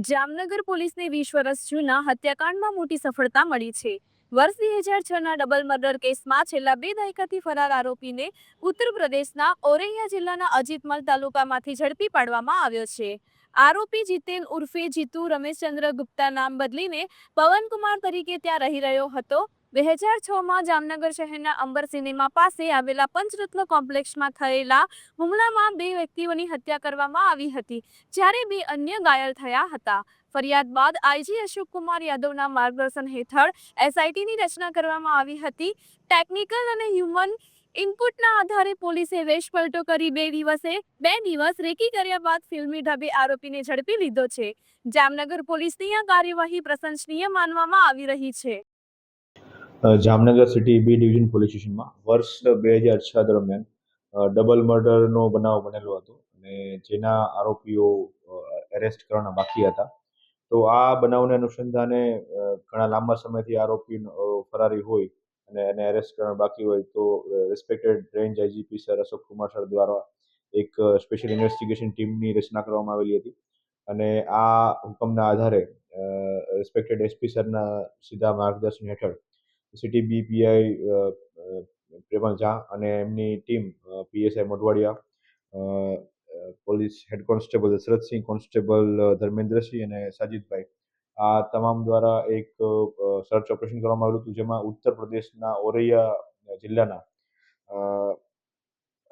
જામનગર પોલીસને 20 વર્ષ જૂના હત્યાકાંડમાં મોટી સફળતા મળી છે. વર્ષ 2006ના ડબલ મર્ડર કેસમાં છેલ્લા 2 દાયકાથી ફરાર આરોપીને ઉત્તર પ્રદેશના ઔરૈયા જિલ્લાના અજીતમલ તાલુકામાંથી ઝડપી પાડવામાં આવ્યો છે. આરોપી જીતેન ઉર્ફે જીતુ રમેશચંદ્ર ગુપ્તા નામ બદલીને પવનકુમાર તરીકે ત્યાં રહી રહ્યો હતો. 2006માં જામનગર શહેરના અંબર સિનેમા પાસે આવેલા પંચરત્ન કોમ્પ્લેક્સમાં થયેલા હુમલામાં 2 વ્યક્તિઓની હત્યા કરવામાં આવી હતી, જ્યારે 2 અન્ય ઘાયલ થયા હતા. ફરિયાદ બાદ આઈજી અશોક કુમાર યાદવના માર્ગદર્શન હેઠળ એસઆઈટીની રચના કરવામાં આવી હતી. ટેકનિકલ અને હ્યુમન ઇનપુટના આધારે પોલીસે વેશપલટો કરી બે દિવસ રેકી કર્યા બાદ ફિલ્મી ઢબે આરોપીને ઝડપી લીધો છે. જામનગર પોલીસની આ કાર્યવાહી પ્રશંસનીય માનવામાં આવી રહી છે. Jamnagar city B division police સ્ટેશનમાં વર્ષ 2006 દરમિયાન ડબલ મર્ડરનો બનાવ બનેલો હતો અને જેના આરોપીઓ એરેસ્ટ કરવાના બાકી હતા. તો આ બનાવને અનુસંધાને ઘણા લાંબા સમયથી આરોપી ફરારી હોય અને એને એરેસ્ટ કરવાના બાકી હોય તો respected range IGP sir Ashok Kumar sir દ્વારા એક સ્પેશિયલ ઇન્વેસ્ટિગેશન ટીમની રચના કરવામાં આવેલી હતી અને આ હુકમના આધારે રિસ્પેક્ટેડ એસપી સરના સીધા માર્ગદર્શન હેઠળ city B PI Premal Jha અને એમની team PSI Modhwadia, police head constable Dashrathsinh, constable Dharmendrasinh અને સાજિદભાઈ આ તમામ દ્વારા એક સર્ચ ઓપરેશન કરવામાં આવ્યું હતું, જેમાં ઉત્તર પ્રદેશના ઔરૈયા જિલ્લાના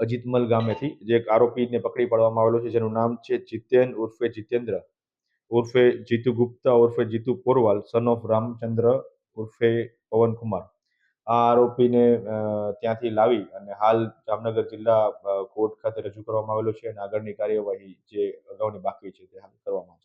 અજીતમલ ગામેથી જે એક આરોપીને પકડી પાડવામાં આવેલો છે, જેનું નામ છે જીતેન ઉર્ફે જીતેન્દ્ર ઉર્ફે જીતુ ગુપ્તા ઉર્ફે જીતુ પોરવાલ સન ઓફ રામચંદ્ર ઉર્ફે પવનકુમાર. આ આરોપીને ત્યાંથી લાવી અને હાલ જામનગર જિલ્લા કોર્ટ ખાતે રજૂ કરવામાં આવેલો છે અને આગળની કાર્યવાહી જે અગાઉની બાકી છે તે હાલ કરવામાં